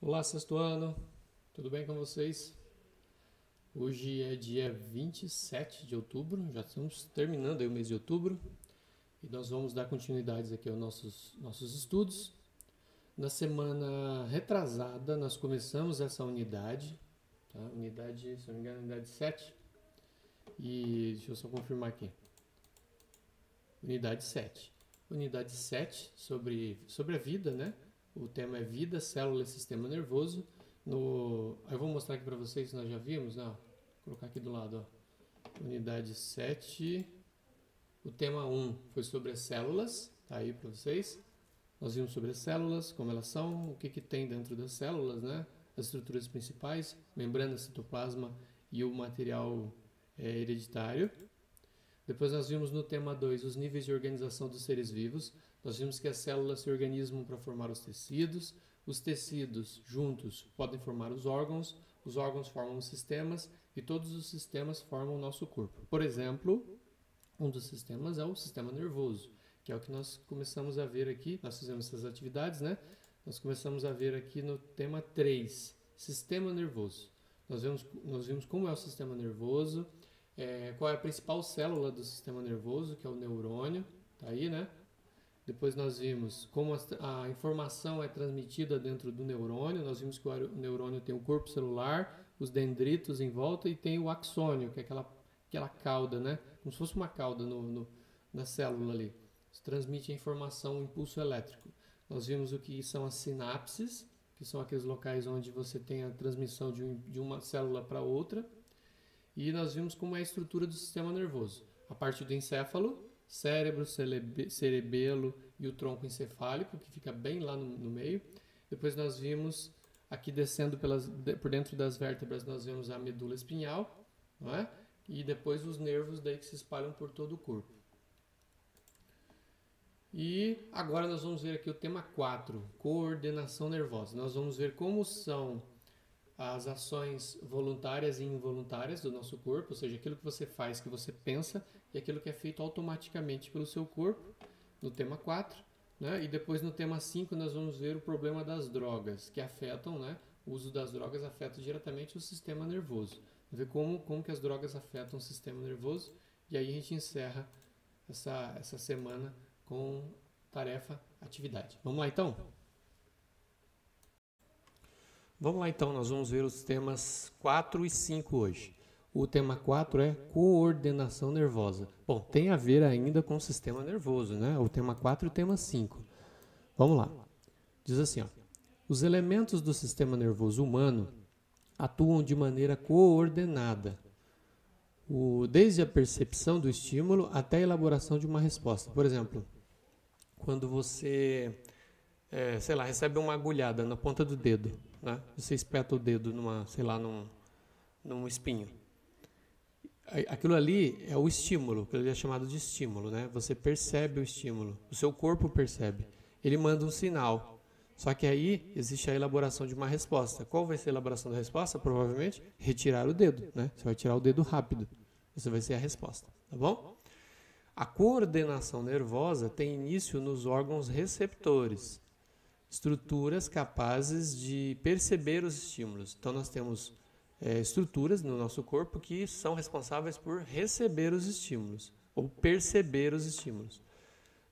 Olá, sexto ano, tudo bem com vocês? Hoje é dia 27 de outubro, já estamos terminando aí o mês de outubro e nós vamos dar continuidades aqui aos nossos estudos. Na semana retrasada, nós começamos essa unidade, tá? Unidade, se não me engano, unidade 7. E deixa eu só confirmar aqui. Unidade 7. Unidade 7 sobre a vida, né? O tema é vida, célula e sistema nervoso. Eu vou mostrar aqui para vocês, nós já vimos, né? Vou colocar aqui do lado, ó. Unidade 7. O tema 1 foi sobre as células, tá aí para vocês. Nós vimos sobre as células, como elas são, o que tem dentro das células, né? As estruturas principais, membrana, citoplasma e o material hereditário. Depois nós vimos no tema 2 os níveis de organização dos seres vivos. Nós vimos que as células se organizam para formar os tecidos juntos podem formar os órgãos formam os sistemas e todos os sistemas formam o nosso corpo. Por exemplo, um dos sistemas é o sistema nervoso, que é o que nós começamos a ver aqui, nós fizemos essas atividades, né? Nós começamos a ver aqui no tema 3, sistema nervoso. Nós vimos como é o sistema nervoso, qual é a principal célula do sistema nervoso, que é o neurônio, tá aí, né? Depois nós vimos como a informação é transmitida dentro do neurônio. Nós vimos que o neurônio tem o corpo celular, os dendritos em volta e tem o axônio, que é aquela cauda, né? Como se fosse uma cauda na célula ali. Isso transmite a informação, o impulso elétrico. Nós vimos o que são as sinapses, que são aqueles locais onde você tem a transmissão de uma célula para outra. E nós vimos como é a estrutura do sistema nervoso. A parte do encéfalo, cérebro, cerebelo e o tronco encefálico, que fica bem lá no meio. Depois nós vimos, aqui descendo por dentro das vértebras, nós vemos a medula espinhal, não é? E depois os nervos daí que se espalham por todo o corpo. E agora nós vamos ver aqui o tema 4, coordenação nervosa. Nós vamos ver como são as ações voluntárias e involuntárias do nosso corpo, ou seja, aquilo que você faz, que você pensa, e aquilo que é feito automaticamente pelo seu corpo, no tema 4. Né? E depois no tema 5 nós vamos ver o problema das drogas, que afetam, né? O uso das drogas afeta diretamente o sistema nervoso. Vamos ver como que as drogas afetam o sistema nervoso, e aí a gente encerra essa semana com tarefa, atividade. Vamos lá então? Vamos lá então, nós vamos ver os temas 4 e 5 hoje. O tema 4 é coordenação nervosa. Bom, tem a ver ainda com o sistema nervoso, né? O tema 4 e o tema 5. Vamos lá. Diz assim, ó, os elementos do sistema nervoso humano atuam de maneira coordenada, desde a percepção do estímulo até a elaboração de uma resposta. Por exemplo, quando você, recebe uma agulhada na ponta do dedo, né? Você espeta o dedo num espinho. Aquilo ali é o estímulo, que ele é chamado de estímulo, né? Você percebe o estímulo, o seu corpo percebe. Ele manda um sinal. Só que aí existe a elaboração de uma resposta. Qual vai ser a elaboração da resposta? Provavelmente retirar o dedo, né? Você vai tirar o dedo rápido. Essa vai ser a resposta, tá bom? A coordenação nervosa tem início nos órgãos receptores, estruturas capazes de perceber os estímulos. Então nós temos estruturas no nosso corpo que são responsáveis por receber os estímulos ou perceber os estímulos.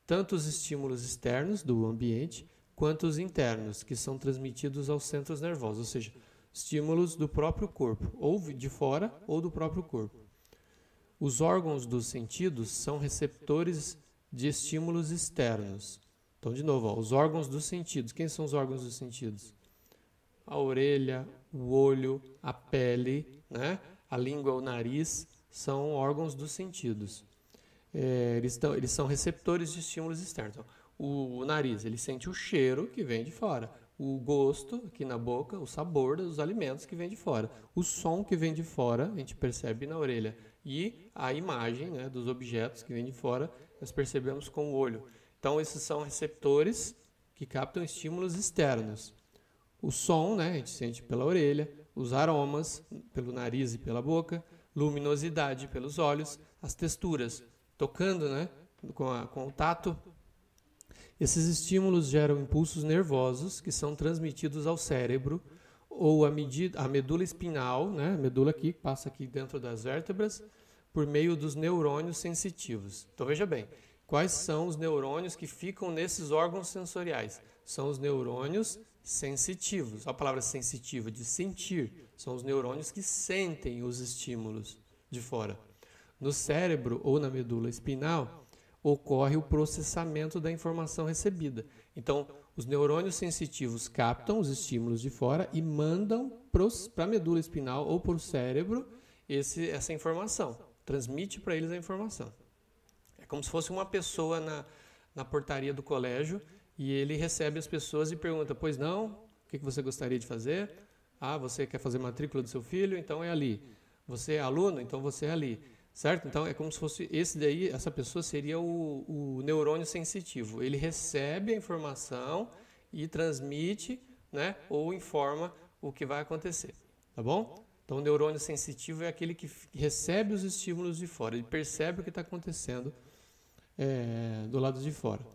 Tanto os estímulos externos do ambiente quanto os internos, que são transmitidos aos centros nervosos, ou seja, estímulos do próprio corpo, ou de fora ou do próprio corpo. Os órgãos dos sentidos são receptores de estímulos externos. Então, de novo, os órgãos dos sentidos. Quem são os órgãos dos sentidos? A orelha, o olho, a pele, né? A língua, o nariz, são órgãos dos sentidos. Eles são receptores de estímulos externos. Então, o nariz, ele sente o cheiro que vem de fora. O gosto, aqui na boca, o sabor dos alimentos que vem de fora. O som que vem de fora, a gente percebe na orelha. E a imagem, né, dos objetos que vem de fora, nós percebemos com o olho. Então, esses são receptores que captam estímulos externos. O som, né, a gente sente pela orelha, os aromas, pelo nariz e pela boca, luminosidade pelos olhos, as texturas, tocando, né, com o tato. Esses estímulos geram impulsos nervosos que são transmitidos ao cérebro ou à medula espinhal, né, a medula aqui, que passa aqui dentro das vértebras, por meio dos neurônios sensitivos. Então veja bem, quais são os neurônios que ficam nesses órgãos sensoriais? São os neurônios sensitivos. A palavra sensitiva, de sentir, são os neurônios que sentem os estímulos de fora. No cérebro ou na medula espinal, ocorre o processamento da informação recebida. Então, os neurônios sensitivos captam os estímulos de fora e mandam para a medula espinal ou para o cérebro essa informação. Transmite para eles a informação. É como se fosse uma pessoa na portaria do colégio e ele recebe as pessoas e pergunta, pois não, o que você gostaria de fazer? Ah, você quer fazer matrícula do seu filho? Então é ali. Você é aluno? Então você é ali. Certo? Então é como se fosse essa pessoa seria o neurônio sensitivo. Ele recebe a informação e transmite, né, ou informa o que vai acontecer. Tá bom? Então o neurônio sensitivo é aquele que recebe os estímulos de fora. Ele percebe o que está acontecendo do lado de fora.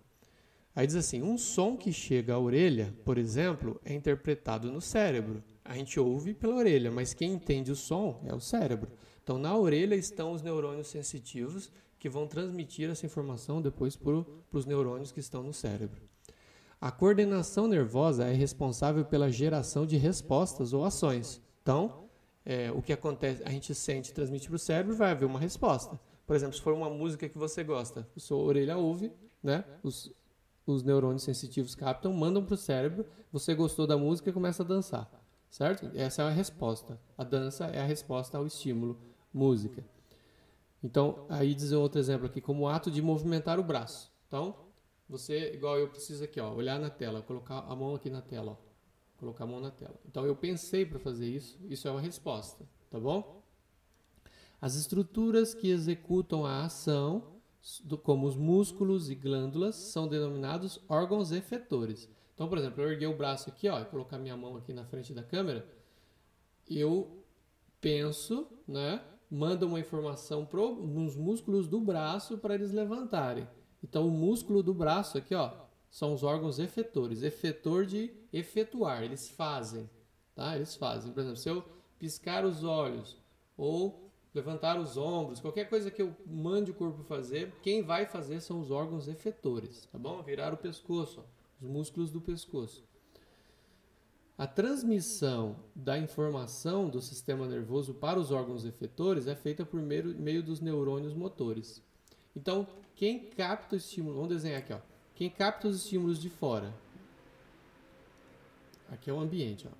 Aí diz assim, um som que chega à orelha, por exemplo, é interpretado no cérebro. A gente ouve pela orelha, mas quem entende o som é o cérebro. Então, na orelha estão os neurônios sensitivos que vão transmitir essa informação depois para os neurônios que estão no cérebro. A coordenação nervosa é responsável pela geração de respostas ou ações. Então, o que acontece, a gente sente e transmite para o cérebro, vai haver uma resposta. Por exemplo, se for uma música que você gosta, a sua orelha ouve, né? Os neurônios sensitivos captam, mandam para o cérebro, você gostou da música e começa a dançar. Certo? Essa é a resposta. A dança é a resposta ao estímulo, música. Então, aí diz outro exemplo aqui, como o ato de movimentar o braço. Então, você, igual eu preciso aqui, ó, olhar na tela, colocar a mão aqui na tela, ó, colocar a mão na tela. Então, eu pensei para fazer isso é uma resposta, tá bom? As estruturas que executam a ação, como os músculos e glândulas, são denominados órgãos efetores. Então, por exemplo, eu erguei o braço aqui, ó, e colocar minha mão aqui na frente da câmera, eu penso, né, mando uma informação nos músculos do braço para eles levantarem. Então, o músculo do braço aqui, ó, são os órgãos efetores. Efetor de efetuar, eles fazem, tá? Eles fazem. Por exemplo, se eu piscar os olhos ou levantar os ombros, qualquer coisa que eu mande o corpo fazer, quem vai fazer são os órgãos efetores, tá bom? Virar o pescoço, ó. Os músculos do pescoço. A transmissão da informação do sistema nervoso para os órgãos efetores é feita por meio dos neurônios motores. Então, quem capta o estímulo, vamos desenhar aqui, ó. Quem capta os estímulos de fora? Aqui é o ambiente, ó.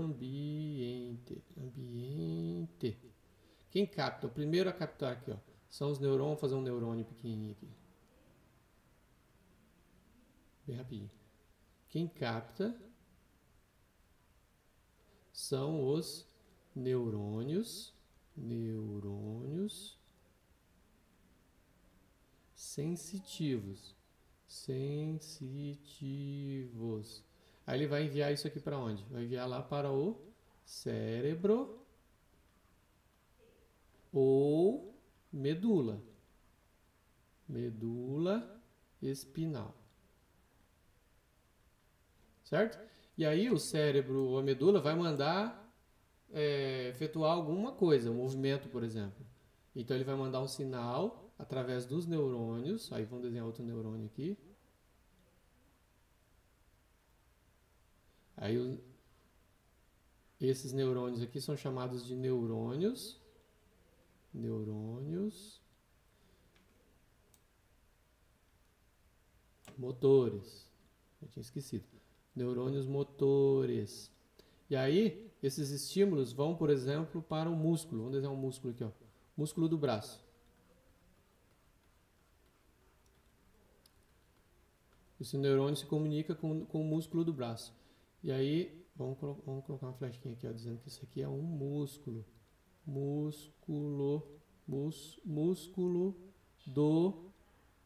Ambiente. Quem capta? O primeiro a captar aqui, ó, são os neurônios. Vamos fazer um neurônio pequenininho aqui. Bem rapidinho. Quem capta são os neurônios sensitivos. Aí ele vai enviar isso aqui para onde? Vai enviar lá para o cérebro ou medula espinal. Certo? E aí o cérebro ou a medula vai mandar efetuar alguma coisa, um movimento, por exemplo. Então ele vai mandar um sinal através dos neurônios. Aí vamos desenhar outro neurônio aqui. Aí esses neurônios aqui são chamados de neurônios motores. Eu tinha esquecido. Neurônios motores. E aí, esses estímulos vão, por exemplo, para o músculo. Vamos desenhar um músculo aqui, ó. Músculo do braço. Esse neurônio se comunica com o músculo do braço. E aí, vamos colocar uma flechinha aqui, ó, dizendo que isso aqui é um músculo. Músculo do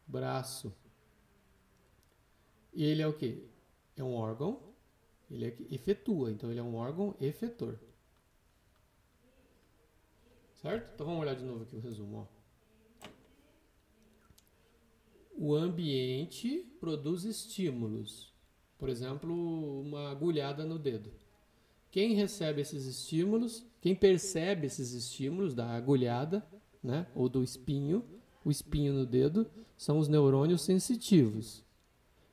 braço. E ele é o quê? É um órgão, ele efetua, então ele é um órgão efetor. Certo? Então vamos olhar de novo aqui o resumo, ó. o ambiente produz estímulos. Por exemplo, uma agulhada no dedo. Quem recebe esses estímulos, quem percebe esses estímulos da agulhada, né, ou do espinho, o espinho no dedo, são os neurônios sensitivos.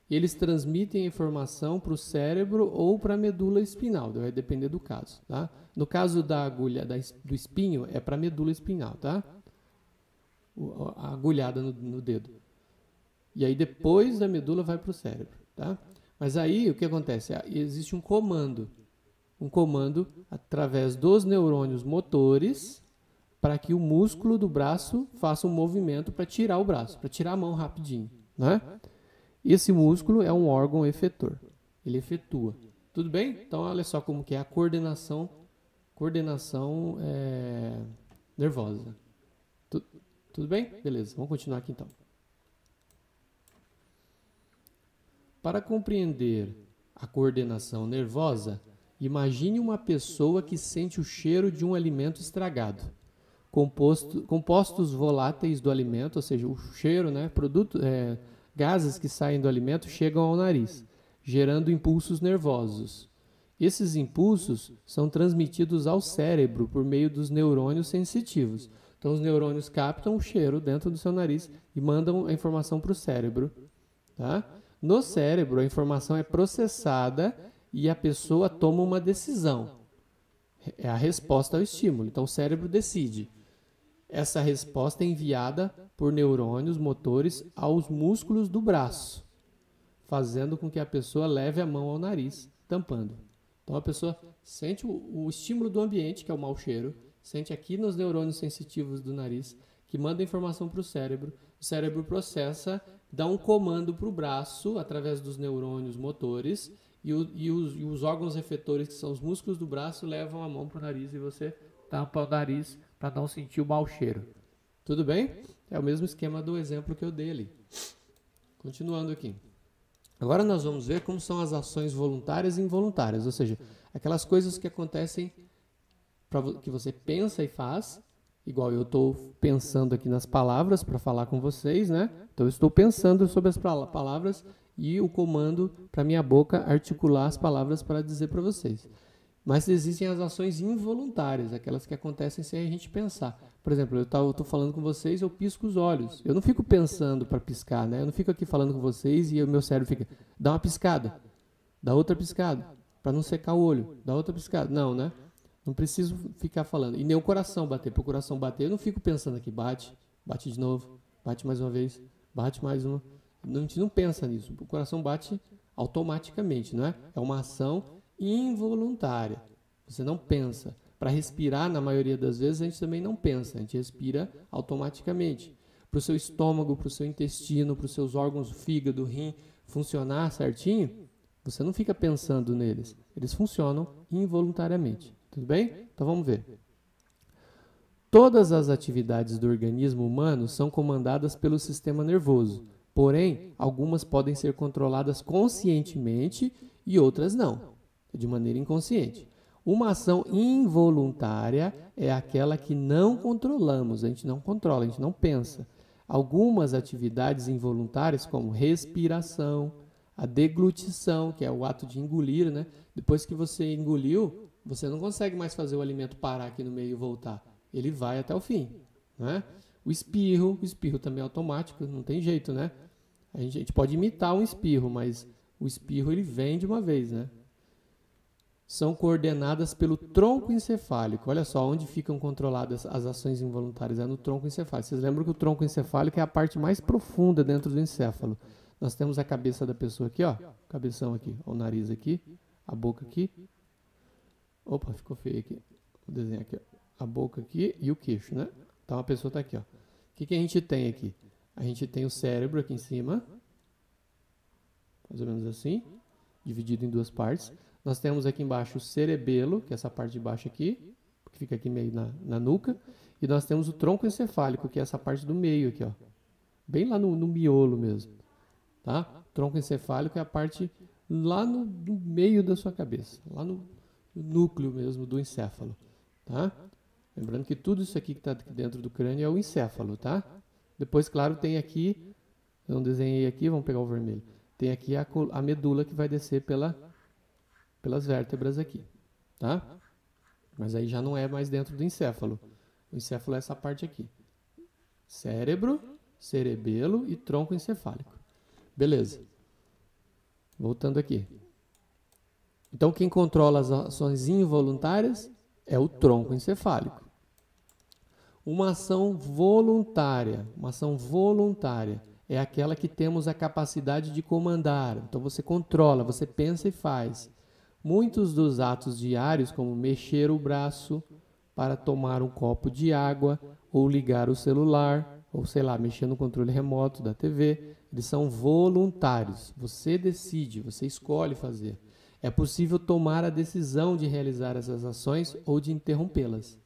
Eles transmitem a informação para o cérebro ou para a medula espinhal, vai depender do caso. Tá? No caso da agulha do espinho, é para a medula espinhal, tá? A agulhada no dedo. E aí depois da medula vai para o cérebro. Tá? Mas aí o que acontece? Existe um comando através dos neurônios motores para que o músculo do braço faça um movimento para tirar o braço, para tirar a mão rapidinho. Né? Esse músculo é um órgão efetor. Ele efetua. Tudo bem? Então, olha só como que é a coordenação nervosa. Tudo bem? Beleza, vamos continuar aqui então. Para compreender a coordenação nervosa, imagine uma pessoa que sente o cheiro de um alimento estragado. Compostos voláteis do alimento, ou seja, o cheiro, né, gases que saem do alimento chegam ao nariz, gerando impulsos nervosos. Esses impulsos são transmitidos ao cérebro por meio dos neurônios sensitivos. Então, os neurônios captam o cheiro dentro do seu nariz e mandam a informação para o cérebro. Tá? No cérebro, a informação é processada e a pessoa toma uma decisão. É a resposta ao estímulo. Então, o cérebro decide. Essa resposta é enviada por neurônios motores aos músculos do braço, fazendo com que a pessoa leve a mão ao nariz, tampando. Então a pessoa sente o estímulo do ambiente, que é o mau cheiro, sente aqui nos neurônios sensitivos do nariz, que manda informação para o cérebro processa, dá um comando para o braço, através dos neurônios motores, e os órgãos efetores, que são os músculos do braço, levam a mão para o nariz e você tampa o nariz para não sentir o mau cheiro. Tudo bem? É o mesmo esquema do exemplo que eu dei ali. Continuando aqui. Agora nós vamos ver como são as ações voluntárias e involuntárias, ou seja, aquelas coisas que acontecem, que você pensa e faz, igual eu estou pensando aqui nas palavras para falar com vocês, né? Então eu estou pensando sobre as palavras e o comando para minha boca articular as palavras para dizer para vocês. Mas existem as ações involuntárias, aquelas que acontecem sem a gente pensar. Por exemplo, eu estou falando com vocês, eu pisco os olhos. Eu não fico pensando para piscar, né? Eu não fico aqui falando com vocês e o meu cérebro fica, dá uma piscada, dá outra piscada, para não secar o olho, dá outra piscada. Não, né? Não preciso ficar falando. E nem o coração bater. Para o coração bater, eu não fico pensando aqui, bate de novo, bate mais uma vez, bate mais uma. A gente não pensa nisso. O coração bate automaticamente, não é? É uma ação involuntária. Você não pensa. Para respirar, na maioria das vezes, a gente também não pensa. A gente respira automaticamente. Para o seu estômago, para o seu intestino, para os seus órgãos, fígado, rim, funcionar certinho, você não fica pensando neles. Eles funcionam involuntariamente. Tudo bem? Então vamos ver. Todas as atividades do organismo humano são comandadas pelo sistema nervoso. Porém, algumas podem ser controladas conscientemente e outras não, de maneira inconsciente. Uma ação involuntária é aquela que não controlamos, a gente não controla, a gente não pensa. Algumas atividades involuntárias, como respiração, a deglutição, que é o ato de engolir, né? Depois que você engoliu, você não consegue mais fazer o alimento parar aqui no meio e voltar. Ele vai até o fim, né? O espirro também é automático, não tem jeito, né? A gente pode imitar um espirro, mas o espirro ele vem de uma vez, né? São coordenadas pelo tronco encefálico. Olha só, onde ficam controladas as ações involuntárias? É no tronco encefálico. Vocês lembram que o tronco encefálico é a parte mais profunda dentro do encéfalo. Nós temos a cabeça da pessoa aqui, ó. Cabeção aqui, o nariz aqui, a boca aqui. Opa, ficou feio aqui. Vou desenhar aqui, ó. A boca aqui e o queixo, né? Então a pessoa está aqui, ó. O que a gente tem aqui? A gente tem o cérebro aqui em cima, mais ou menos assim, dividido em duas partes. Nós temos aqui embaixo o cerebelo, que é essa parte de baixo aqui, que fica aqui meio na nuca. E nós temos o tronco encefálico, que é essa parte do meio aqui, ó. Bem lá no miolo mesmo. Tá? O tronco encefálico é a parte lá no meio da sua cabeça, lá no núcleo mesmo do encéfalo. Tá? Lembrando que tudo isso aqui que está dentro do crânio é o encéfalo, tá? Depois, claro, tem aqui Eu não desenhei aqui, vamos pegar o vermelho. Tem aqui a medula que vai descer pelas vértebras aqui, tá? Mas aí já não é mais dentro do encéfalo. O encéfalo é essa parte aqui. Cérebro, cerebelo e tronco encefálico. Beleza. Voltando aqui. Então, quem controla as ações involuntárias é o tronco encefálico. Uma ação voluntária é aquela que temos a capacidade de comandar. Então, você controla, você pensa e faz. Muitos dos atos diários, como mexer o braço para tomar um copo de água, ou ligar o celular, ou sei lá, mexer no controle remoto da TV, eles são voluntários. Você decide, você escolhe fazer. É possível tomar a decisão de realizar essas ações ou de interrompê-las,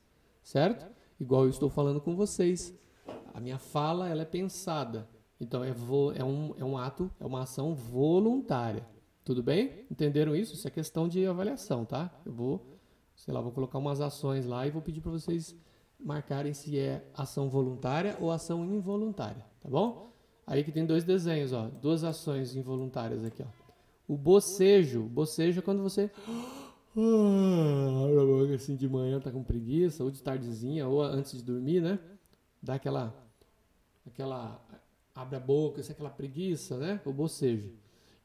certo? Igual eu estou falando com vocês. A minha fala ela é pensada. Então é um ato, é uma ação voluntária. Tudo bem? Entenderam isso? Isso é questão de avaliação, tá? Eu vou colocar umas ações lá e vou pedir para vocês marcarem se é ação voluntária ou ação involuntária, tá bom? Aí que tem dois desenhos, ó, duas ações involuntárias aqui, ó. O bocejo é quando você abre a boca assim de manhã, tá com preguiça, ou de tardezinha, ou antes de dormir, né? Dá aquela abre a boca, assim, aquela preguiça, né? O bocejo.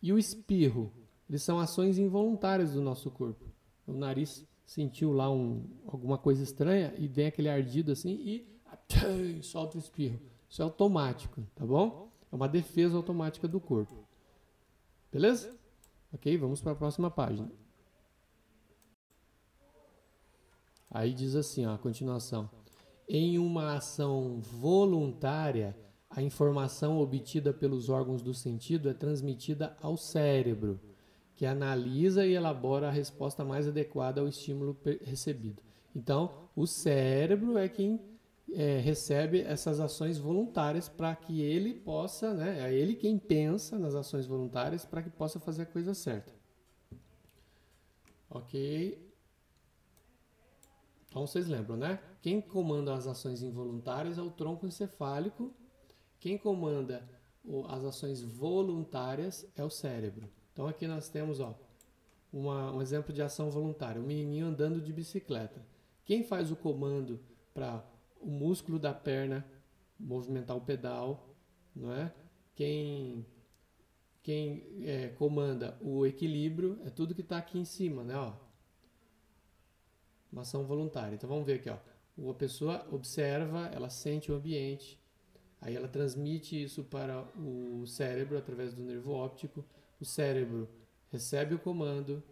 E o espirro, eles são ações involuntárias do nosso corpo. O nariz sentiu lá alguma coisa estranha e tem aquele ardido assim e solta o espirro. Isso é automático, tá bom? É uma defesa automática do corpo. Beleza? Ok, vamos para a próxima página. Aí diz assim, ó, a continuação. Em uma ação voluntária, a informação obtida pelos órgãos do sentido é transmitida ao cérebro, que analisa e elabora a resposta mais adequada ao estímulo recebido. Então, o cérebro é quem recebe essas ações voluntárias para que ele possa, né? É ele quem pensa nas ações voluntárias para que possa fazer a coisa certa. Ok? Então vocês lembram, né? Quem comanda as ações involuntárias é o tronco encefálico. Quem comanda as ações voluntárias é o cérebro. Então aqui nós temos, ó, um exemplo de ação voluntária. Um menininho andando de bicicleta. Quem faz o comando para o músculo da perna movimentar o pedal, não é? Quem comanda o equilíbrio é tudo que está aqui em cima, né? Ó. Uma ação voluntária. Então vamos ver aqui, ó. A pessoa observa, ela sente o ambiente, aí ela transmite isso para o cérebro através do nervo óptico. O cérebro recebe o comando,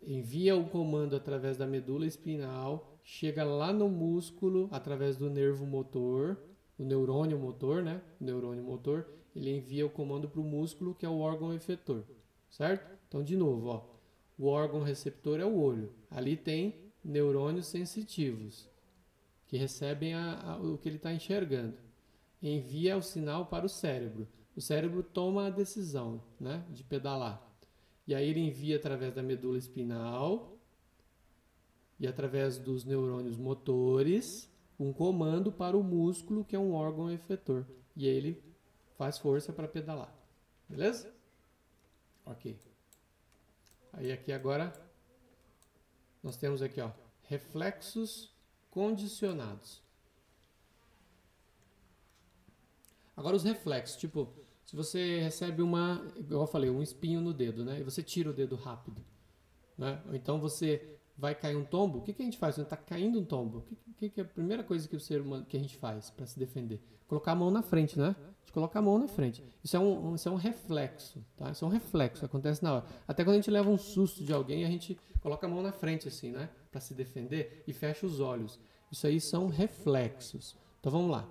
envia o comando através da medula espinhal, chega lá no músculo através do nervo motor, o neurônio motor, né? O neurônio motor, ele envia o comando para o músculo, que é o órgão efetor, certo? Então, de novo, ó, o órgão receptor é o olho. Ali tem neurônios sensitivos, que recebem o que ele está enxergando. Envia o sinal para o cérebro. O cérebro toma a decisão, né, de pedalar. E aí ele envia através da medula espinal e através dos neurônios motores um comando para o músculo, que é um órgão efetor. E aí ele faz força para pedalar. Beleza? Ok. Aí aqui agora nós temos aqui, ó, reflexos condicionados. Agora os reflexos, tipo, se você recebe igual eu falei, um espinho no dedo, né? E você tira o dedo rápido, né? Ou então você vai cair um tombo, o que a gente faz? Quando está caindo um tombo, o que é a primeira coisa que o ser humano que a gente faz para se defender? Colocar a mão na frente, né? A gente coloca a mão na frente. Isso é um reflexo, tá? Isso é um reflexo, acontece na hora. Até quando a gente leva um susto de alguém, a gente coloca a mão na frente assim, né? Para se defender e fecha os olhos. Isso aí são reflexos. Então vamos lá.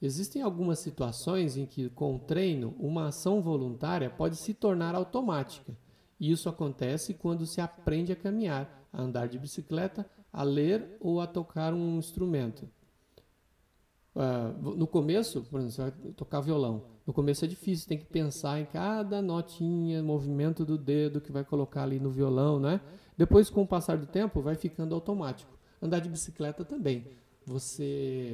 Existem algumas situações em que, com o treino, uma ação voluntária pode se tornar automática. E isso acontece quando se aprende a caminhar, a andar de bicicleta, a ler ou a tocar um instrumento. No começo, por exemplo, você vai tocar violão. No começo é difícil, tem que pensar em cada notinha, movimento do dedo que vai colocar ali no violão, né? Depois, com o passar do tempo, vai ficando automático. Andar de bicicleta também.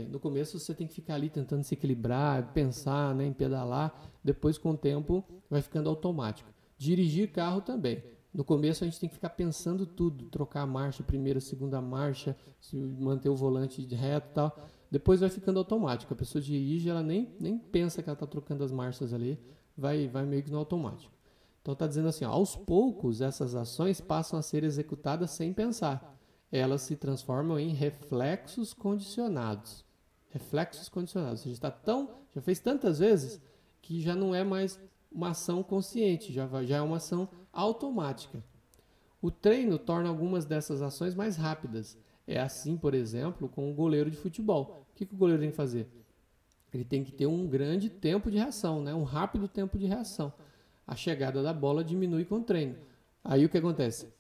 no começo você tem que ficar ali tentando se equilibrar, pensar, né, em pedalar. Depois, com o tempo, vai ficando automático. Dirigir carro também. No começo a gente tem que ficar pensando tudo, trocar a marcha, primeira, segunda marcha, manter o volante reto e tal. Depois vai ficando automático. A pessoa dirige, ela nem pensa que ela está trocando as marchas ali, vai meio que no automático. Então está dizendo assim, ó, aos poucos essas ações passam a ser executadas sem pensar. Elas se transformam em reflexos condicionados. Reflexos condicionados. Ou seja, já fez tantas vezes que já não é mais uma ação consciente, já é uma ação automática. O treino torna algumas dessas ações mais rápidas. É assim, por exemplo, com o goleiro de futebol. O que o goleiro tem que fazer? Ele tem que ter um grande tempo de reação, né? Um rápido tempo de reação. A chegada da bola diminui com o treino. Aí o que acontece?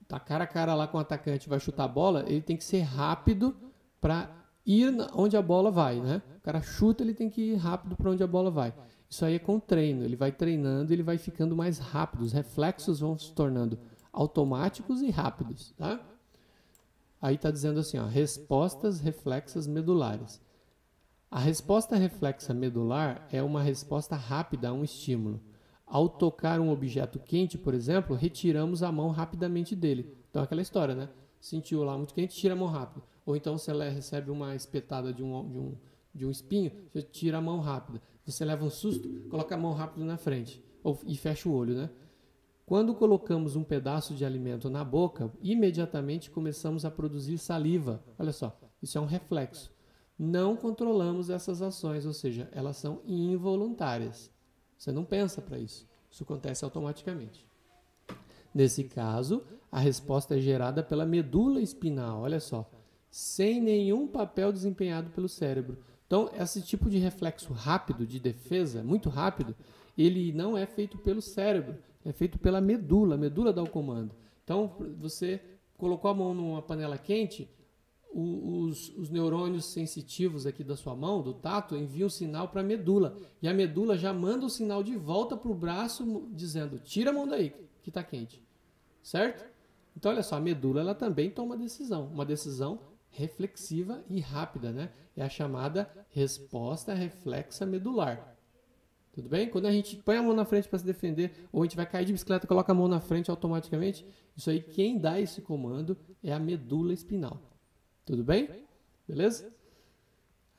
Tá cara a cara lá com o atacante, vai chutar a bola, ele tem que ser rápido para ir onde a bola vai, né? O cara chuta, ele tem que ir rápido para onde a bola vai. Isso aí é com treino, ele vai treinando, ele vai ficando mais rápido, os reflexos vão se tornando automáticos e rápidos, tá? Aí está dizendo assim, ó, respostas reflexas medulares. A resposta reflexa medular é uma resposta rápida a um estímulo. Ao tocar um objeto quente, por exemplo, retiramos a mão rapidamente dele. Então, aquela história, né? Sentiu lá muito quente, tira a mão rápido. Ou então, você recebe uma espetada de um espinho, você tira a mão rápida. Você leva um susto, coloca a mão rápido na frente. E fecha o olho, né? Quando colocamos um pedaço de alimento na boca, imediatamente começamos a produzir saliva. Olha só, isso é um reflexo. Não controlamos essas ações, ou seja, elas são involuntárias. Você não pensa para isso. Isso acontece automaticamente. Nesse caso, a resposta é gerada pela medula espinal, olha só, sem nenhum papel desempenhado pelo cérebro. Então, esse tipo de reflexo rápido, de defesa, muito rápido, ele não é feito pelo cérebro, é feito pela medula. A medula dá o comando. Então, você colocou a mão numa panela quente, os neurônios sensitivos aqui da sua mão, do tato, enviam o sinal para a medula. E a medula já manda o sinal de volta para o braço, dizendo, tira a mão daí, que está quente. Certo? Então, olha só, a medula ela também toma uma decisão reflexiva e rápida, né? É a chamada resposta reflexa medular. Tudo bem? Quando a gente põe a mão na frente para se defender, ou a gente vai cair de bicicleta e coloca a mão na frente automaticamente, isso aí, quem dá esse comando é a medula espinal. Tudo bem? Beleza?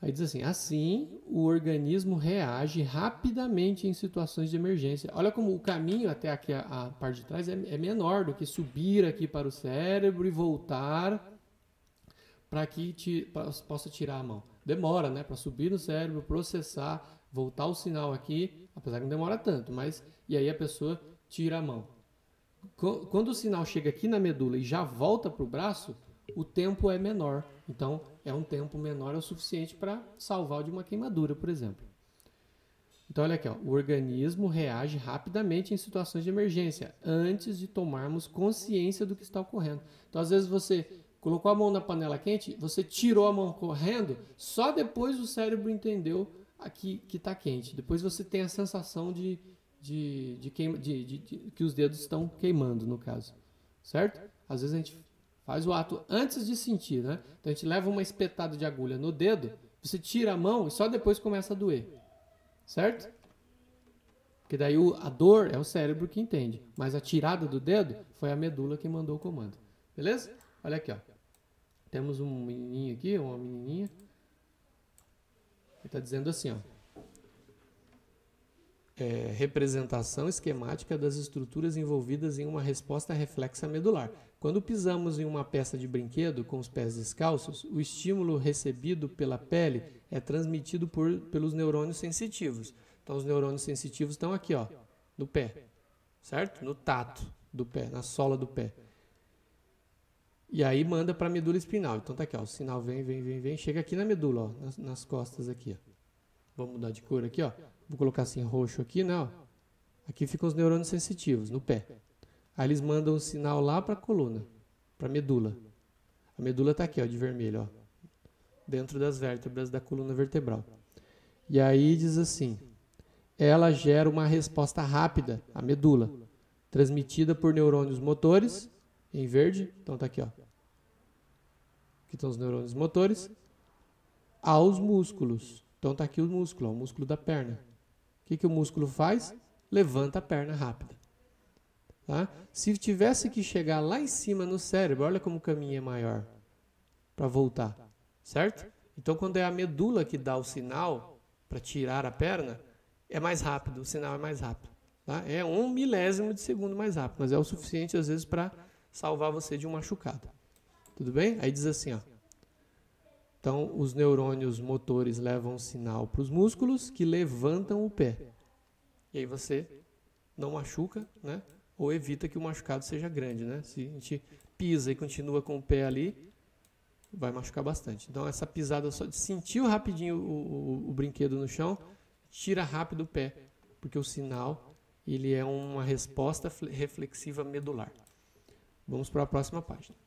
Aí diz assim, o organismo reage rapidamente em situações de emergência. Olha como o caminho até aqui a parte de trás é menor do que subir aqui para o cérebro e voltar para que possa tirar a mão. Demora, né? Para subir no cérebro, processar, voltar o sinal aqui, apesar que não demora tanto, mas e aí a pessoa tira a mão. Quando o sinal chega aqui na medula e já volta para o braço, o tempo é menor. Então, é um tempo menor, é o suficiente para salvar de uma queimadura, por exemplo. Então, olha aqui, ó, o organismo reage rapidamente em situações de emergência, antes de tomarmos consciência do que está ocorrendo. Então, às vezes você colocou a mão na panela quente, você tirou a mão correndo, só depois o cérebro entendeu que está quente. Depois você tem a sensação de que os dedos estão queimando, no caso. Certo? Às vezes a gente faz o ato antes de sentir, né? Então a gente leva uma espetada de agulha no dedo, você tira a mão e só depois começa a doer. Certo? Porque daí a dor é o cérebro que entende, mas a tirada do dedo foi a medula que mandou o comando. Beleza? Olha aqui, ó. Temos um menininho aqui, uma menininha. Ele está dizendo assim, ó. Representação esquemática das estruturas envolvidas em uma resposta reflexa medular. Quando pisamos em uma peça de brinquedo com os pés descalços, o estímulo recebido pela pele é transmitido pelos neurônios sensitivos. Então, os neurônios sensitivos estão aqui, ó, no pé, certo? No tato do pé, na sola do pé. E aí manda para a medula espinal. Então tá aqui, ó, o sinal vem, chega aqui na medula, ó, nas costas aqui, ó. Vamos mudar de cor aqui, ó. Vou colocar assim roxo aqui, né? Ó. Aqui ficam os neurônios sensitivos, no pé. Aí eles mandam o sinal lá para a coluna, para a medula. A medula está aqui, ó, de vermelho, ó, dentro das vértebras da coluna vertebral. E aí diz assim, ela gera uma resposta rápida, a medula, transmitida por neurônios motores, em verde, então está aqui, ó. Aqui estão os neurônios motores, aos músculos. Então está aqui o músculo da perna. O que o músculo faz? Levanta a perna rápida. Tá? Se tivesse que chegar lá em cima no cérebro, olha como o caminho é maior para voltar, certo? Então, quando é a medula que dá o sinal para tirar a perna, é mais rápido, o sinal é mais rápido. Tá? É 1 milésimo de segundo mais rápido, mas é o suficiente, às vezes, para salvar você de um machucado. Tudo bem? Aí diz assim, ó. Então, os neurônios motores levam o sinal para os músculos que levantam o pé. E aí você não machuca, né? Ou evita que o machucado seja grande, né? Se a gente pisa e continua com o pé ali, vai machucar bastante. Então, essa pisada só de sentir rapidinho o brinquedo no chão, tira rápido o pé, porque o sinal ele é uma resposta reflexiva medular. Vamos para a próxima página.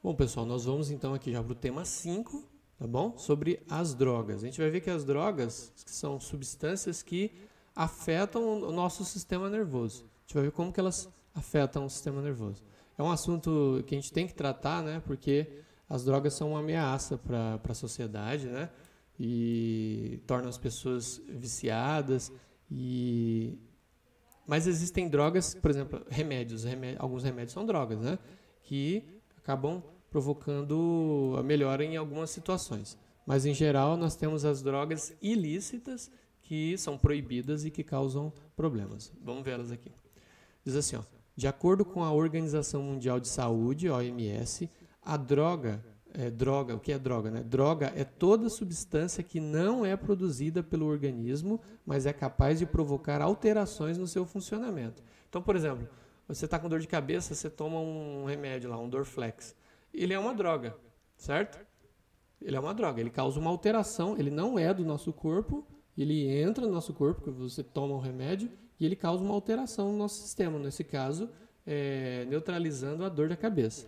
Bom, pessoal, nós vamos então aqui já para o tema 5, tá bom? Sobre as drogas. A gente vai ver que as drogas são substâncias que afetam o nosso sistema nervoso. A gente vai ver como que elas afetam o sistema nervoso. É um assunto que a gente tem que tratar, né? Porque as drogas são uma ameaça para a sociedade, né? E tornam as pessoas viciadas. Mas existem drogas, por exemplo, remédios. Alguns remédios são drogas, né? Que acabam provocando a melhora em algumas situações. Mas, em geral, nós temos as drogas ilícitas que são proibidas e que causam problemas. Vamos vê-las aqui. Diz assim, ó, de acordo com a Organização Mundial de Saúde, OMS, a droga, o que é droga, né? Droga é toda substância que não é produzida pelo organismo, mas é capaz de provocar alterações no seu funcionamento. Então, por exemplo, você está com dor de cabeça, você toma um remédio lá, um Dorflex. Ele é uma droga, certo? Ele é uma droga, ele causa uma alteração, ele não é do nosso corpo, ele entra no nosso corpo, porque você toma um remédio, e ele causa uma alteração no nosso sistema, nesse caso, neutralizando a dor da cabeça.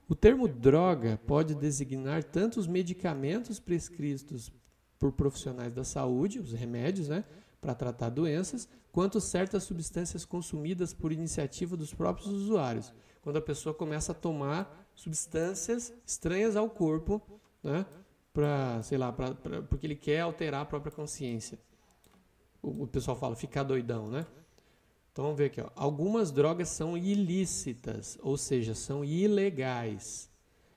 O termo droga pode designar tanto os medicamentos prescritos por profissionais da saúde, os remédios, né, para tratar doenças, quanto certas substâncias consumidas por iniciativa dos próprios usuários. Quando a pessoa começa a tomar substâncias estranhas ao corpo, né, porque ele quer alterar a própria consciência. O pessoal fala ficar doidão, né? Então vamos ver aqui, ó. Algumas drogas são ilícitas, ou seja, são ilegais.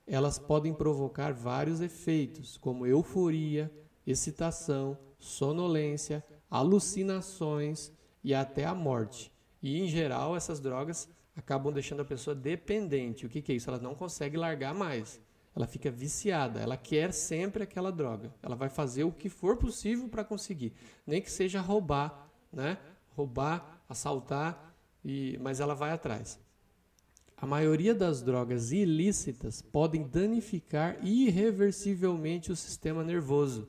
Elas podem provocar vários efeitos, como euforia, excitação, sonolência, alucinações e até a morte. E, em geral, essas drogas acabam deixando a pessoa dependente. O que é isso? Ela não consegue largar mais. Ela fica viciada, ela quer sempre aquela droga. Ela vai fazer o que for possível para conseguir. Nem que seja roubar, né? Roubar, assaltar, mas ela vai atrás. A maioria das drogas ilícitas podem danificar irreversivelmente o sistema nervoso,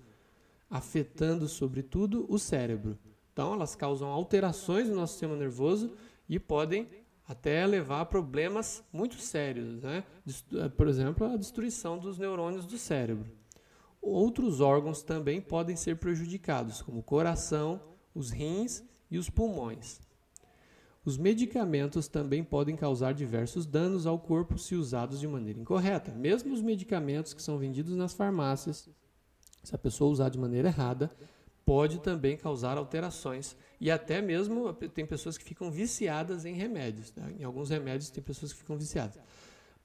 afetando, sobretudo, o cérebro. Então, elas causam alterações no nosso sistema nervoso e podem até levar a problemas muito sérios, né? Por exemplo, a destruição dos neurônios do cérebro. Outros órgãos também podem ser prejudicados, como o coração, os rins e os pulmões. Os medicamentos também podem causar diversos danos ao corpo se usados de maneira incorreta. Mesmo os medicamentos que são vendidos nas farmácias, se a pessoa usar de maneira errada, pode também causar alterações. E até mesmo tem pessoas que ficam viciadas em remédios, né? Em alguns remédios tem pessoas que ficam viciadas.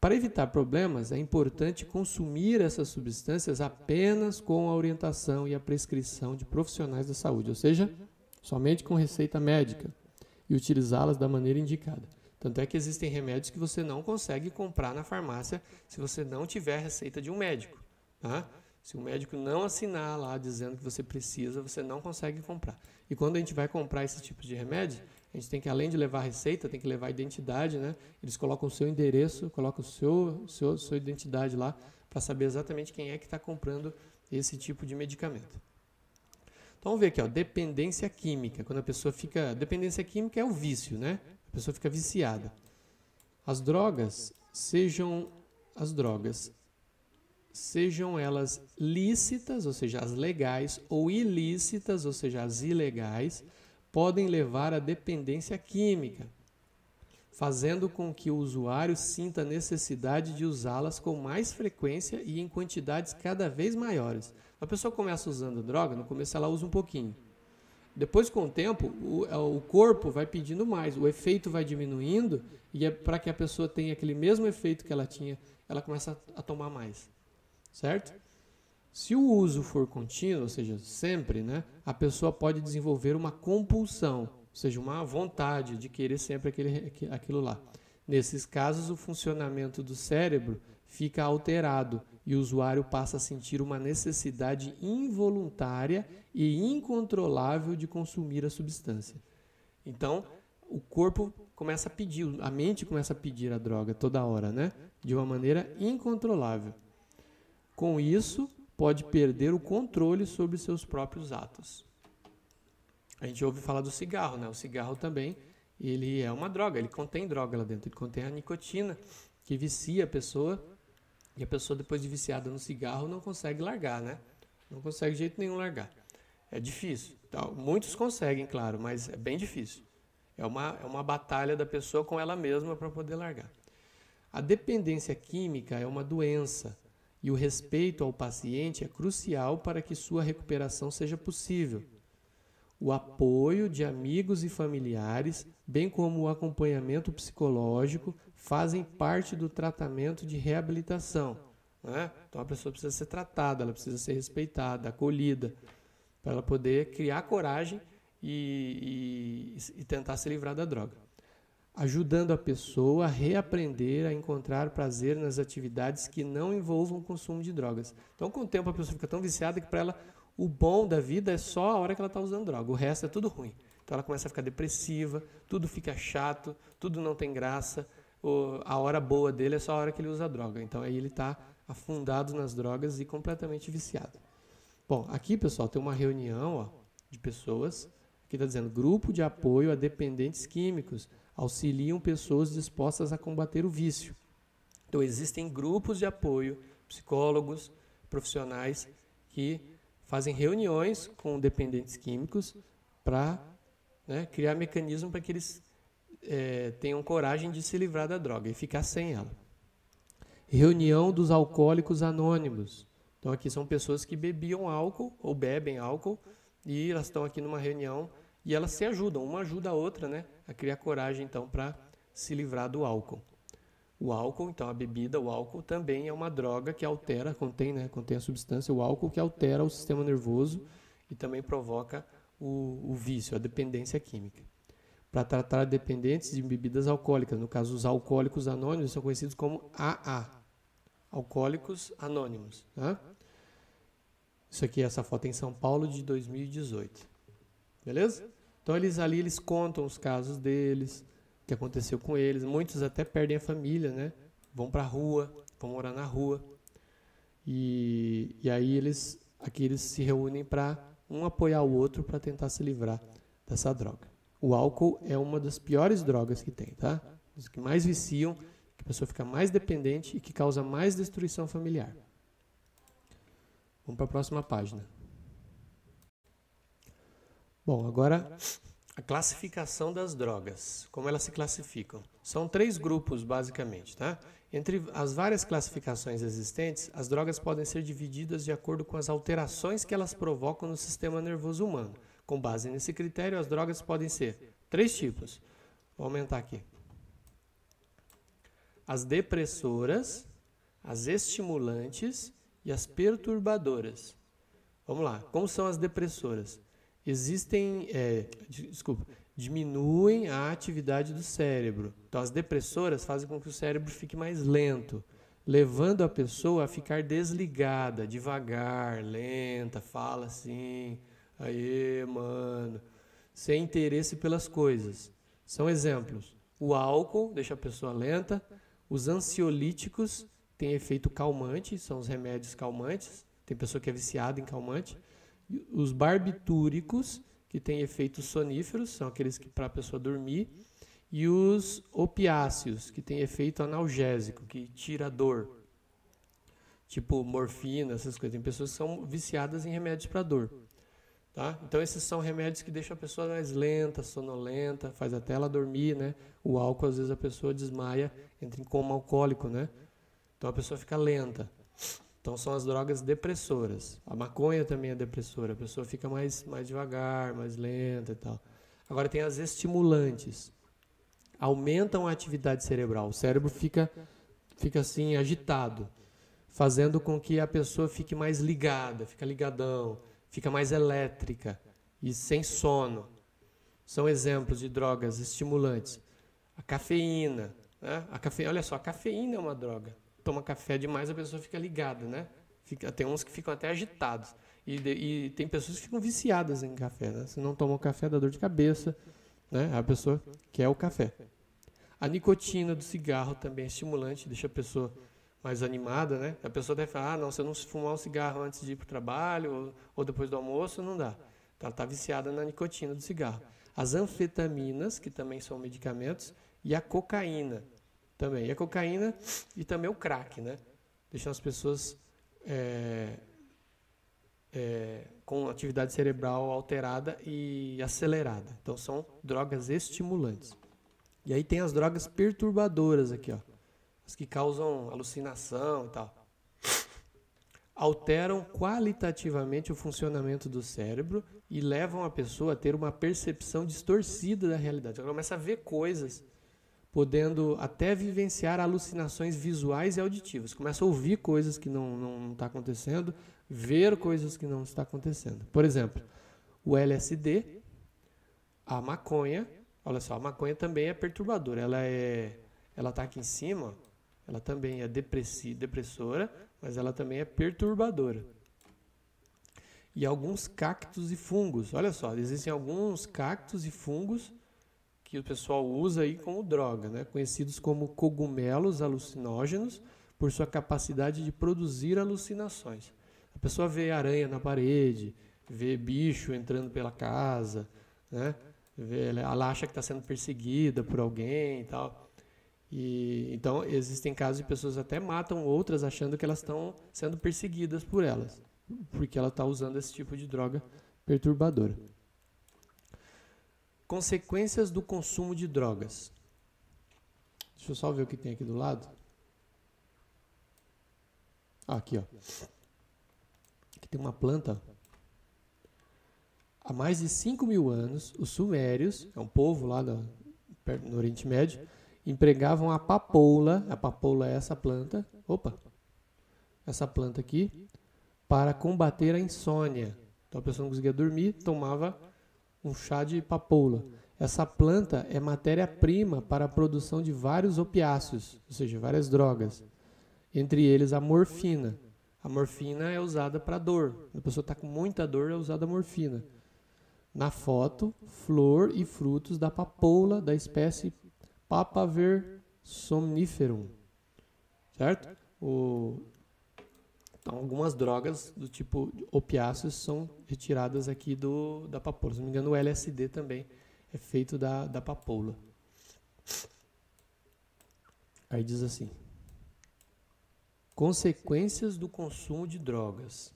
Para evitar problemas, é importante consumir essas substâncias apenas com a orientação e a prescrição de profissionais da saúde, ou seja, somente com receita médica, e utilizá-las da maneira indicada. Tanto é que existem remédios que você não consegue comprar na farmácia se você não tiver receita de um médico, tá? Se o médico não assinar lá dizendo que você precisa, você não consegue comprar. E quando a gente vai comprar esse tipo de remédio, a gente tem que, além de levar a receita, tem que levar a identidade, né? Eles colocam o seu endereço, colocam sua identidade lá, para saber exatamente quem é que está comprando esse tipo de medicamento. Então vamos ver aqui, ó, dependência química. Quando a pessoa fica... Dependência química é o vício, né? A pessoa fica viciada. As drogas, sejam elas lícitas, ou seja, as legais, ou ilícitas, ou seja, as ilegais, podem levar à dependência química, fazendo com que o usuário sinta a necessidade de usá-las com mais frequência e em quantidades cada vez maiores. A pessoa começa usando droga, no começo ela usa um pouquinho. Depois, com o tempo, o corpo vai pedindo mais, o efeito vai diminuindo e para que a pessoa tenha aquele mesmo efeito que ela tinha, ela começa a tomar mais, certo? Se o uso for contínuo, ou seja, sempre, né, a pessoa pode desenvolver uma compulsão, ou seja, uma vontade de querer sempre aquilo lá. Nesses casos, o funcionamento do cérebro fica alterado e o usuário passa a sentir uma necessidade involuntária e incontrolável de consumir a substância. Então, o corpo começa a pedir, a mente começa a pedir a droga toda hora, né? De uma maneira incontrolável. Com isso, pode perder o controle sobre seus próprios atos. A gente ouve falar do cigarro, né? O cigarro também, ele é uma droga, ele contém droga lá dentro, ele contém a nicotina, que vicia a pessoa, e a pessoa depois de viciada no cigarro não consegue largar, né? Não consegue de jeito nenhum largar. É difícil. Então, muitos conseguem, claro, mas é bem difícil. É uma batalha da pessoa com ela mesma para poder largar. A dependência química é uma doença e o respeito ao paciente é crucial para que sua recuperação seja possível. O apoio de amigos e familiares, bem como o acompanhamento psicológico, fazem parte do tratamento de reabilitação, né? Então a pessoa precisa ser tratada, ela precisa ser respeitada, acolhida, para ela poder criar coragem e tentar se livrar da droga. Ajudando a pessoa a reaprender a encontrar prazer nas atividades que não envolvam o consumo de drogas. Então, com o tempo, a pessoa fica tão viciada que para ela o bom da vida é só a hora que ela está usando droga. O resto é tudo ruim. Então, ela começa a ficar depressiva, tudo fica chato, tudo não tem graça. A hora boa dele é só a hora que ele usa droga. Então, aí ele está afundado nas drogas e completamente viciado. Bom, aqui, pessoal, tem uma reunião de pessoas. Aqui está dizendo, grupo de apoio a dependentes químicos auxiliam pessoas dispostas a combater o vício. Então, existem grupos de apoio, psicólogos, profissionais que fazem reuniões com dependentes químicos para, né, criar mecanismo para que eles tenham coragem de se livrar da droga e ficar sem ela. Reunião dos alcoólicos anônimos. Então, aqui são pessoas que bebiam álcool ou bebem álcool e elas estão aqui numa reunião e elas se ajudam, uma ajuda a outra, né, a criar coragem, então, para se livrar do álcool. O álcool, então, a bebida, o álcool também é uma droga que altera, contém a substância, o álcool que altera o sistema nervoso e também provoca o vício, a dependência química. Para tratar dependentes de bebidas alcoólicas, no caso, os alcoólicos anônimos são conhecidos como AA, Alcoólicos Anônimos. Tá? Isso aqui, essa foto é em São Paulo de 2018. Beleza? Então, eles contam os casos deles, o que aconteceu com eles. Muitos até perdem a família, né? Vão para a rua, vão morar na rua. E aí eles se reúnem para um apoiar o outro para tentar se livrar dessa droga. O álcool é uma das piores drogas que tem, tá? Os que mais viciam, que a pessoa fica mais dependente e que causa mais destruição familiar. Vamos para a próxima página. Bom, agora a classificação das drogas. Como elas se classificam? São 3 grupos, basicamente, tá? Entre as várias classificações existentes, as drogas podem ser divididas de acordo com as alterações que elas provocam no sistema nervoso humano. Com base nesse critério, as drogas podem ser 3 tipos. Vou aumentar aqui. As depressoras, as estimulantes e as perturbadoras. Vamos lá. Como são as depressoras? Diminuem a atividade do cérebro. Então, as depressoras fazem com que o cérebro fique mais lento, levando a pessoa a ficar desligada, devagar, lenta, fala assim, aê, mano, sem interesse pelas coisas. São exemplos. O álcool deixa a pessoa lenta, os ansiolíticos têm efeito calmante, são os remédios calmantes, tem pessoa que é viciada em calmante. Os barbitúricos, que têm efeitos soníferos, são aqueles que para a pessoa dormir, e os opiáceos, que têm efeito analgésico, que tira a dor, tipo morfina, essas coisas. Tem pessoas que são viciadas em remédios para dor. Tá? Então, esses são remédios que deixam a pessoa mais lenta, sonolenta, faz até ela dormir, né? O álcool, às vezes, a pessoa desmaia, entra em coma alcoólico, né? Então, a pessoa fica lenta. Então, são as drogas depressoras. A maconha também é depressora. A pessoa fica mais devagar, mais lenta e tal. Agora, tem as estimulantes. Aumentam a atividade cerebral. O cérebro fica assim, agitado, fazendo com que a pessoa fique mais ligada, fica ligadão, fica mais elétrica e sem sono. São exemplos de drogas estimulantes. A cafeína, né? Olha só, a cafeína é uma droga. Toma café demais, a pessoa fica ligada, né? Tem uns que ficam até agitados. E tem pessoas que ficam viciadas em café, né? Se não toma o café, dá dor de cabeça, né? A pessoa quer o café. A nicotina do cigarro também é estimulante, deixa a pessoa mais animada, né? A pessoa deve falar, não, se eu não fumar um cigarro antes de ir para o trabalho ou depois do almoço, não dá. Então, ela está viciada na nicotina do cigarro. As anfetaminas, que também são medicamentos, e a cocaína também. E a cocaína e também o crack, né? Deixam as pessoas com atividade cerebral alterada e acelerada. Então, são drogas estimulantes. E aí tem as drogas perturbadoras aqui, ó. As que causam alucinação e tal. Alteram qualitativamente o funcionamento do cérebro e levam a pessoa a ter uma percepção distorcida da realidade. Ela começa a ver coisas, podendo até vivenciar alucinações visuais e auditivas. Começa a ouvir coisas que não está acontecendo, ver coisas que não está acontecendo. Por exemplo, o LSD, a maconha. Olha só, a maconha também é perturbadora. Ela está aqui em cima, ela também é depressora, mas ela também é perturbadora. E alguns cactos e fungos. Olha só, existem alguns cactos e fungos que o pessoal usa aí como droga, né? Conhecidos como cogumelos alucinógenos por sua capacidade de produzir alucinações. A pessoa vê aranha na parede, vê bicho entrando pela casa, né? Ela acha que está sendo perseguida por alguém e tal. Então, existem casos de pessoas até matam outras achando que elas estão sendo perseguidas por elas, porque ela está usando esse tipo de droga perturbadora. Consequências do consumo de drogas. Deixa eu só ver o que tem aqui do lado. Aqui, ó. Aqui tem uma planta. Há mais de 5.000 anos, os sumérios, é um povo lá no Oriente Médio, empregavam a papoula é essa planta, essa planta aqui, para combater a insônia. Então a pessoa não conseguia dormir, tomava um chá de papoula. Essa planta é matéria-prima para a produção de vários opiáceos, ou seja, várias drogas, entre eles a morfina. A morfina é usada para dor. Quando a pessoa está com muita dor, é usada a morfina. Na foto, flor e frutos da papoula da espécie Papaver somniferum. Certo? Então, algumas drogas do tipo opiáceos são retiradas aqui da papoula. Se não me engano, o LSD também é feito da papoula. Aí diz assim: consequências do consumo de drogas.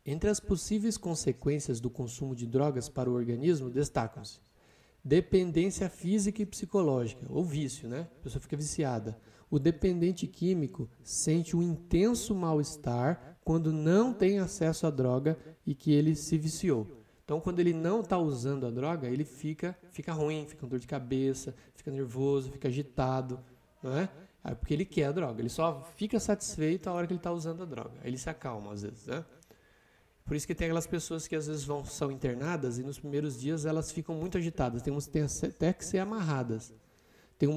Entre as possíveis consequências do consumo de drogas para o organismo destacam-se dependência física e psicológica, ou vício, né? A pessoa fica viciada. O dependente químico sente um intenso mal-estar quando não tem acesso à droga e que ele se viciou. Então, quando ele não está usando a droga, ele fica ruim, fica com dor de cabeça, fica nervoso, fica agitado, não é? Porque ele quer a droga. Ele só fica satisfeito a hora que ele está usando a droga. Aí ele se acalma, às vezes, né? Por isso que tem aquelas pessoas que às vezes são internadas e nos primeiros dias elas ficam muito agitadas. Tem umas que têm até que ser amarradas. Tem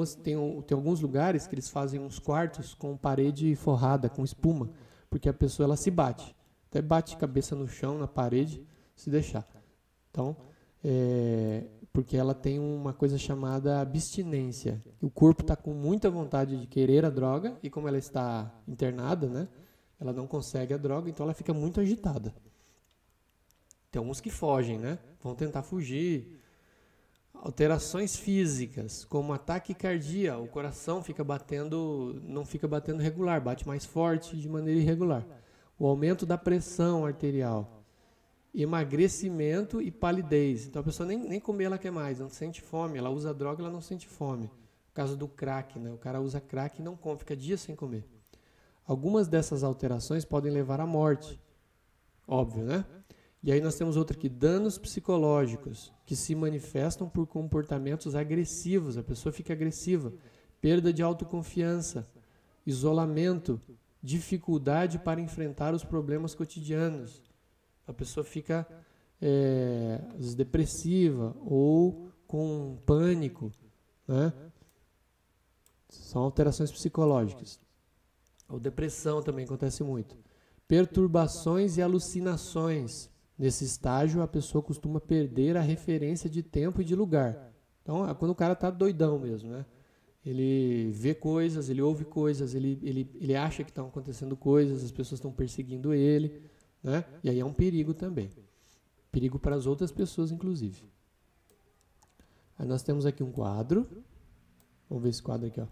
alguns lugares que eles fazem uns quartos com parede forrada, com espuma, porque a pessoa ela se bate. Até bate cabeça no chão, na parede, se deixar. Então, porque ela tem uma coisa chamada abstinência. O corpo está com muita vontade de querer a droga e como ela está internada, né, ela não consegue a droga, então ela fica muito agitada. Tem alguns que fogem, né? Vão tentar fugir. Alterações físicas, como ataque cardíaco, o coração não fica batendo regular, bate mais forte de maneira irregular. O aumento da pressão arterial emagrecimento e palidez. Então a pessoa nem comer ela quer mais, não sente fome, ela usa droga, ela não sente fome. No caso do crack, né? O cara usa crack e não come, fica dias sem comer. Algumas dessas alterações podem levar à morte, óbvio, né? E aí nós temos outra aqui, danos psicológicos, que se manifestam por comportamentos agressivos, a pessoa fica agressiva, perda de autoconfiança, isolamento, dificuldade para enfrentar os problemas cotidianos. A pessoa fica depressiva ou com pânico, né? São alterações psicológicas. Ou depressão também acontece muito. Perturbações e alucinações. Nesse estágio, a pessoa costuma perder a referência de tempo e de lugar. Então, é quando o cara está doidão mesmo, né? Ele vê coisas, ele ouve coisas, ele acha que estão acontecendo coisas, as pessoas estão perseguindo ele, né? E aí é um perigo também. Perigo para as outras pessoas, inclusive. Aí nós temos aqui um quadro. Vamos ver esse quadro aqui, ó.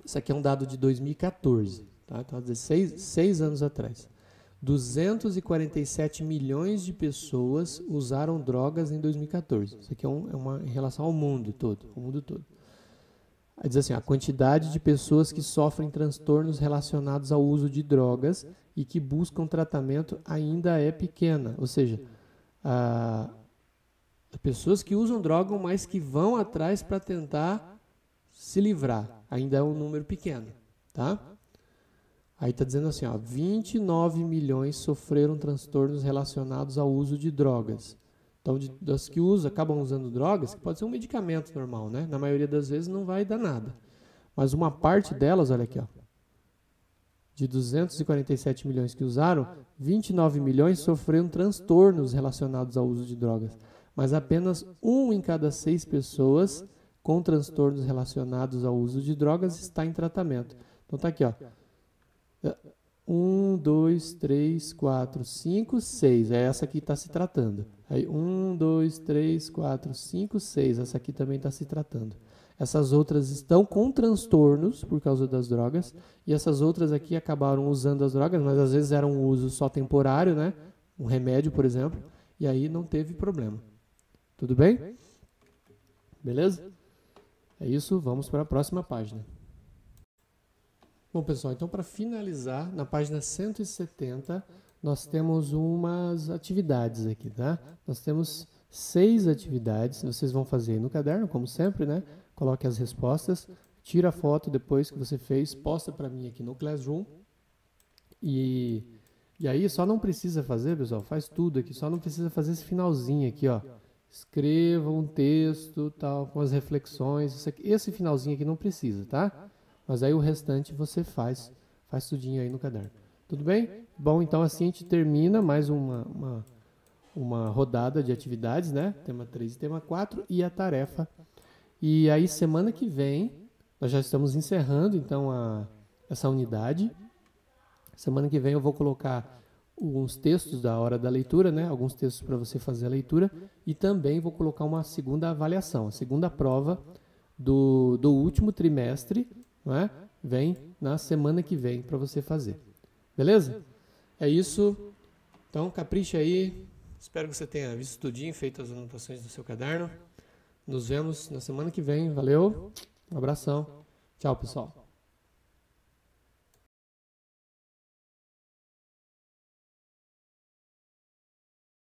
Isso aqui é um dado de 2014, tá? Então, 6 anos atrás. 247 milhões de pessoas usaram drogas em 2014. Isso aqui é uma em relação ao mundo todo, o mundo todo. Aí diz assim, a quantidade de pessoas que sofrem transtornos relacionados ao uso de drogas e que buscam tratamento ainda é pequena. Ou seja, pessoas que usam droga, mas que vão atrás para tentar se livrar. Ainda é um número pequeno, tá? Aí está dizendo assim, ó, 29 milhões sofreram transtornos relacionados ao uso de drogas. Então, das que acabam usando drogas, que pode ser um medicamento normal, né? Na maioria das vezes não vai dar nada. Mas uma parte delas, olha aqui, ó, de 247 milhões que usaram, 29 milhões sofreram transtornos relacionados ao uso de drogas. Mas apenas 1 em cada 6 pessoas com transtornos relacionados ao uso de drogas está em tratamento. Então tá aqui, ó. 1, 2, 3, 4, 5, 6. É essa aqui está se tratando. Aí 1, 2, 3, 4, 5, 6. Essa aqui também está se tratando. Essas outras estão com transtornos por causa das drogas. E essas outras aqui acabaram usando as drogas, mas às vezes era um uso só temporário, né? Um remédio, por exemplo. E aí não teve problema. Tudo bem? Beleza? É isso, vamos para a próxima página. Bom, pessoal, então para finalizar, na página 170, nós temos umas atividades aqui, tá? Nós temos 6 atividades, vocês vão fazer aí no caderno, como sempre, né? Coloque as respostas, tira a foto depois que você fez, posta para mim aqui no Classroom. E aí só não precisa fazer, pessoal, faz tudo aqui, só não precisa fazer esse finalzinho aqui, ó. Escreva um texto, tal, com as reflexões. Esse finalzinho aqui não precisa, tá? Mas aí o restante você faz tudinho aí no caderno. Tudo bem? Bom, então assim a gente termina mais uma rodada de atividades, né? Tema 3 e tema 4 e a tarefa. E aí semana que vem, nós já estamos encerrando então essa unidade. Semana que vem eu vou colocar alguns textos da hora da leitura, né? Alguns textos para você fazer a leitura. E também vou colocar uma segunda avaliação, a segunda prova do último trimestre, não é? Vem na semana que vem para você fazer. Beleza? É isso. Então, capricha aí. Espero que você tenha visto tudinho, feito as anotações do seu caderno. Nos vemos na semana que vem. Valeu. Um abração. Tchau, pessoal.